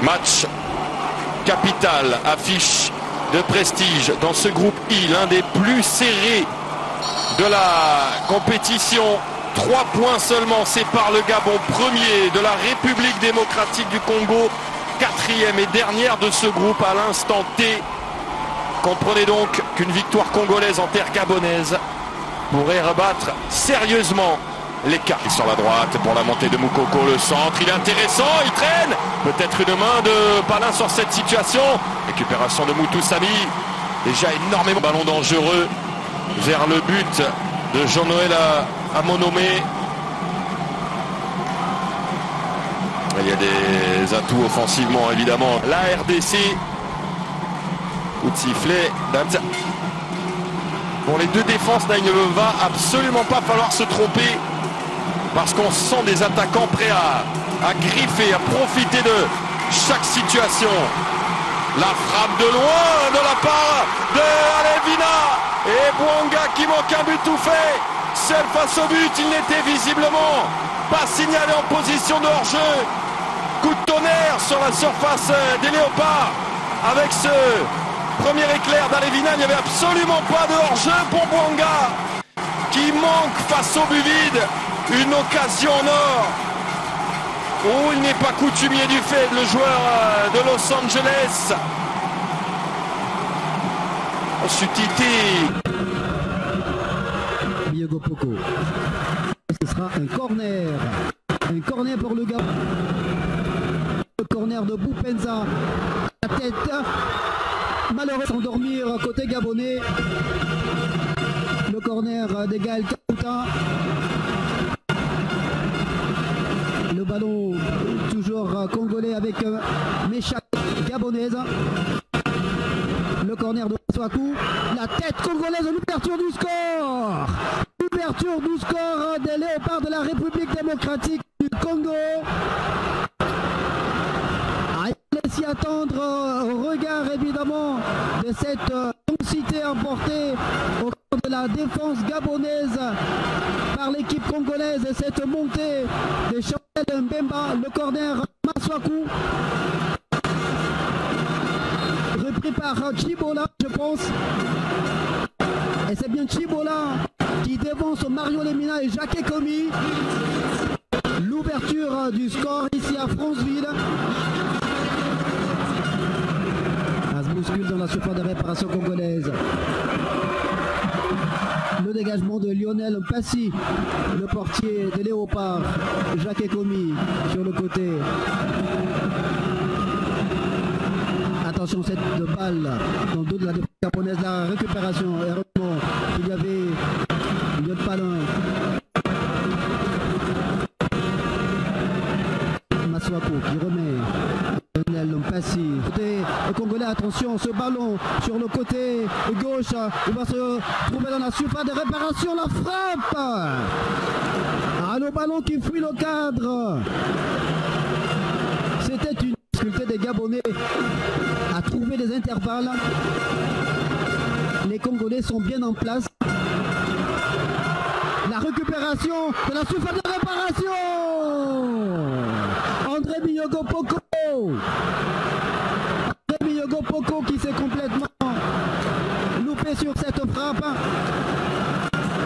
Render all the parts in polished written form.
Match capital, affiche de prestige dans ce groupe I, l'un des plus serrés de la compétition. 3 points seulement séparent le Gabon, premier de la République démocratique du Congo, 4e et dernière de ce groupe à l'instant T. Comprenez donc qu'une victoire congolaise en terre gabonaise pourrait rebattre sérieusement les cartes. Sur la droite pour la montée de Moukoko, le centre, il est intéressant, il traîne. Peut-être une main de Palin sur cette situation. Récupération de Moutou Sami. Déjà énormément de ballons dangereux vers le but de Jean-Noël Amonomé. Il y a des atouts offensivement évidemment. La RDC. Coup de sifflet. Pour les deux défenses, là, il ne va absolument pas falloir se tromper. Parce qu'on sent des attaquants prêts à griffer, à profiter de chaque situation. La frappe de loin de la part de Alevina. Et Bouanga qui manque un but tout fait. Seul face au but, il n'était visiblement pas signalé en position de hors-jeu. Coup de tonnerre sur la surface des Léopards. Avec ce premier éclair d'Alevina, il n'y avait absolument pas de hors-jeu pour Bouanga. Qui manque face au but vide. Une occasion en or. Oh, il n'est pas coutumier du fait, le joueur de Los Angeles. Ensuite, Diego Poco. Ce sera un corner. Un corner pour le Gabon. Le corner de Boupenza. La tête. Malheureux s'endormir côté gabonais. Le corner de Gaël Kakuta. Le ballon toujours congolais avec Méchak gabonaise. Le corner de Swaku. La tête congolaise, l'ouverture du score. L'ouverture du score des Léopards de la République démocratique du Congo. Il s'y attendre au regard évidemment de cette densité emportée au cours de la défense gabonaise par l'équipe congolaise et cette montée de Chanel Mbemba, le corner Maswaku repris par Chibola je pense, et c'est bien Chibola qui devance Mario Lemina et Jacques Ekomi. L'ouverture du score ici à Franceville. Bouscule dans la surface de réparation congolaise. Le dégagement de Lionel Mpassi, le portier des Léopards. Jacques Ekomi sur le côté. Attention, cette balle dans le dos de la défense japonaise. La récupération, heureusement, il y avait Lionel Palin. Maswako qui remet. Lionel Mpassi. Le Congolais, attention, ce ballon sur le côté gauche, il va se trouver dans la surface de réparation, la frappe. Ah, le ballon qui fuit le cadre. C'était une difficulté des Gabonais à trouver des intervalles. Les Congolais sont bien en place. La récupération de la surface de réparation. André Biyogo Poko. Biyogo Poko qui s'est complètement loupé sur cette frappe.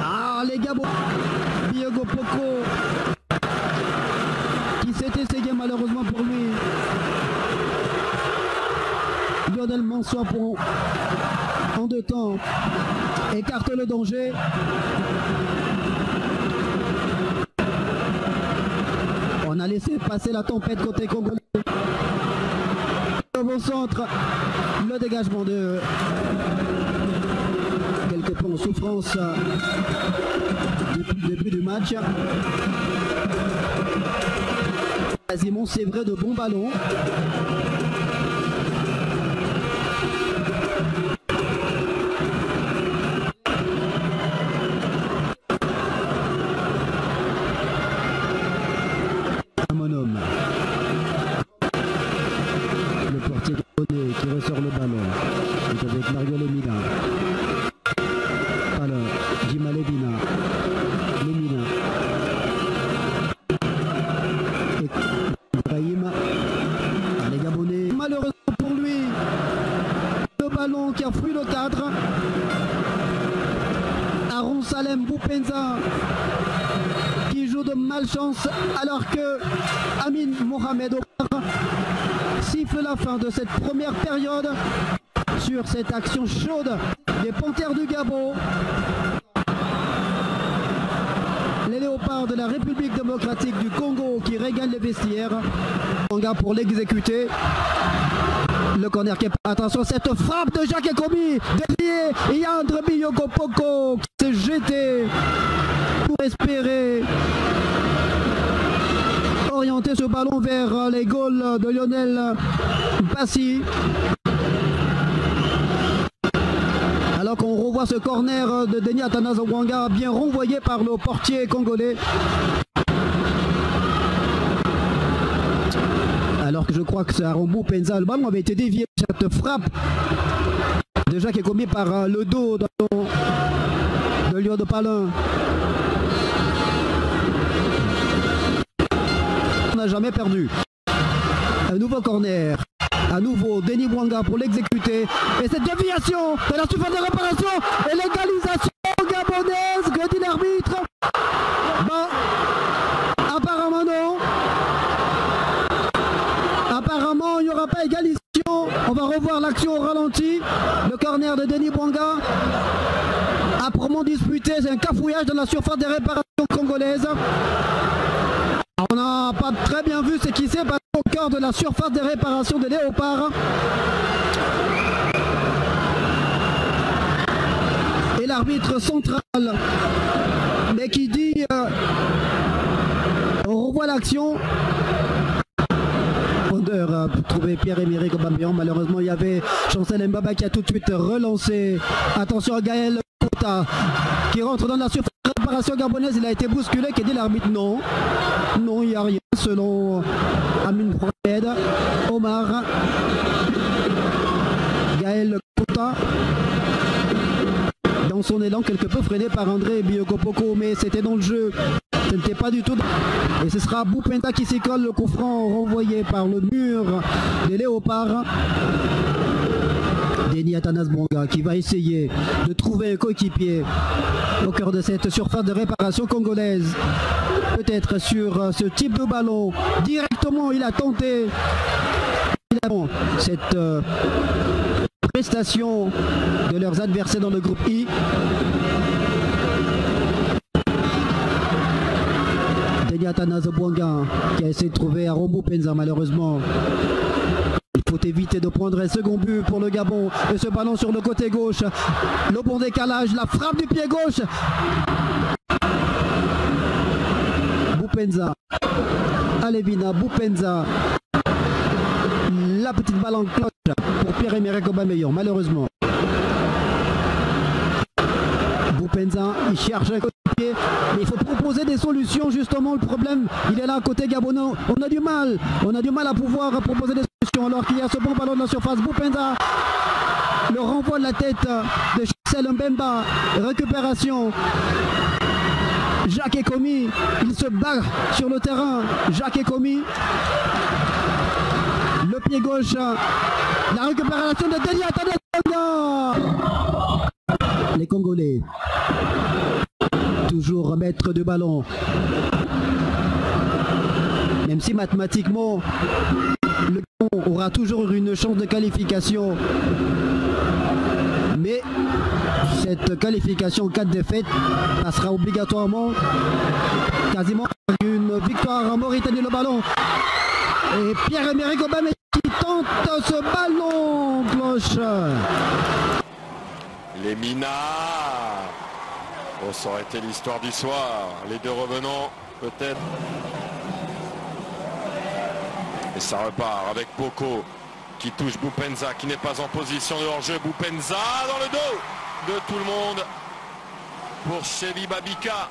Ah, les Gabonais. Biyogo Poko qui s'est essayé malheureusement pour lui. Lionel Mansois pour en 2 temps écarte le danger. On a laissé passer la tempête côté congolais. Au centre, le dégagement de quelques points en souffrance depuis le début du match. Quasiment, c'est vrai, de bons ballons. Qui ressort le ballon. C'est avec Mario Lemina. Alors, Jima Levina. Lemina. Et Ibrahim. Les Gabonais ballon qui a fui le cadre. Aaron Salem Boupenza qui joue de malchance alors que Amin Mohamed Omar siffle la fin de cette première période sur cette action chaude des Panthères du Gabon. Les Léopards de la République démocratique du Congo qui régalent les vestiaires. Mwanga pour l'exécuter. Le corner qui est... Attention, cette frappe de Jacques Ekomi déviée. Et Yandre Biyogo Poko qui s'est jeté pour espérer orienter ce ballon vers les goals de Lionel Bassi. Alors qu'on revoit ce corner de Denis Athanase Mwanga bien renvoyé par le portier congolais. Alors que je crois que c'est Aaron Boupenza, le ballon avait été dévié. Cette frappe de Jacques est commis par le dos de Lyon de Palin. On n'a jamais perdu. Un nouveau corner. À nouveau, Denis Mwanga pour l'exécuter. Et cette déviation de la surface de réparation et l'égalisation gabonaise que dit l'arbitre. Bon, apparemment non. Apparemment, il n'y aura pas égalisation. On va revoir l'action au ralenti. Le corner de Denis Mwanga. Âprement disputé, c'est un cafouillage dans la surface des réparations congolaises. On n'a pas très bien vu ce qui s'est passé au cœur de la surface des réparations des Léopards. Et l'arbitre central, mais qui dit on revoit l'action. Pour trouver Pierre-Emerick Aubameyang. Malheureusement, il y avait Chancel Mbaba qui a tout de suite relancé. Attention à Gaël Kota qui rentre dans la surface de réparation gabonaise. Il a été bousculé. Qui dit l'arbitre non. Non, il n'y a rien. Selon Amin Mohamed Omar. Gaël Kota dans son élan, quelque peu freiné par André Biyogo Poko, mais c'était dans le jeu. Ce n'était pas du tout. Et ce sera Boupenza qui s'y colle, le coup franc renvoyé par le mur des Léopards. Denis Athanase Mwanga qui va essayer de trouver un coéquipier au cœur de cette surface de réparation congolaise. Peut-être sur ce type de ballon. Directement, il a tenté cette prestation de leurs adversaires dans le groupe I. Denis Athanase Mwanga qui a essayé de trouver Aaron Boupenza. Malheureusement, il faut éviter de prendre un second but pour le Gabon. Et ce ballon sur le côté gauche, le bon décalage, la frappe du pied gauche. Boupenza, Alevina, Boupenza. La petite balle en cloche pour Pierre-Emerick Aubameyang, malheureusement. Boupenza, il cherche un coéquipier, mais il faut proposer des solutions. Justement, le problème, il est là côté gabonais. On a du mal à pouvoir proposer des solutions alors qu'il y a ce bon ballon de la surface. Boupenza, le renvoi de la tête de Chancel Mbemba, récupération. Jacques Ekomi, il se bat sur le terrain. Jacques Ekomi, le pied gauche, la récupération de Denis Athanase Mwanga. Les Congolais, toujours maître du ballon. Même si mathématiquement, le Gabon aura toujours une chance de qualification. Mais cette qualification en cas de défaite passera obligatoirement quasiment par une victoire en Mauritanie. Le ballon. Et Pierre-Emerick Aubameyang qui tente ce ballon. Cloche. Les Minas. Oh, ça aurait été l'histoire du soir. Les deux revenants, peut-être. Et ça repart avec Poko qui touche Boupenza, qui n'est pas en position de hors-jeu. Boupenza dans le dos de tout le monde pour Chevi Babika.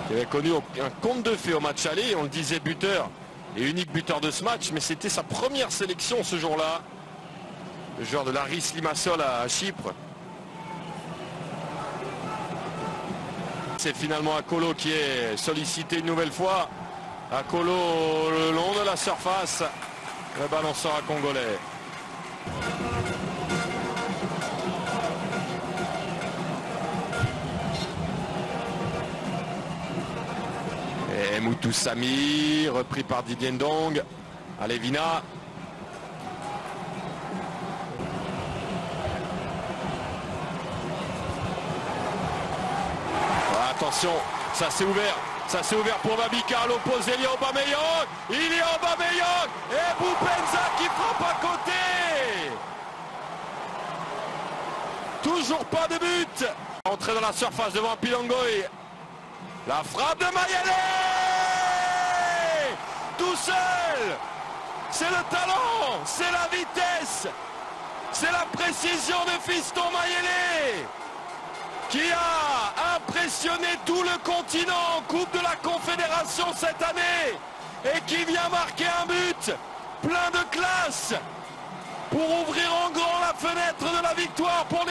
Il avait connu un conte de fées au match aller, on le disait buteur et unique buteur de ce match, mais c'était sa première sélection ce jour-là. Le joueur de l'Aris Limassol à Chypre. C'est finalement Akolo qui est sollicité une nouvelle fois. Akolo le long de la surface. Le ballon sera congolais. Et Moutou Sami, repris par Didier Ndong. Allez, Vina. Attention, ça s'est ouvert. Ça s'est ouvert pour Mabika à l'opposé. Il y a Aubameyang. Il y a Aubameyang. Et Boupenza qui frappe à côté. Toujours pas de but. Entrée dans la surface devant Pilongoy. La frappe de Mayele. Tout seul. C'est le talent. C'est la vitesse. C'est la précision de Fiston Mayele, qui a impressionné tout le continent en Coupe de la Confédération cette année et qui vient marquer un but plein de classe pour ouvrir en grand la fenêtre de la victoire pour les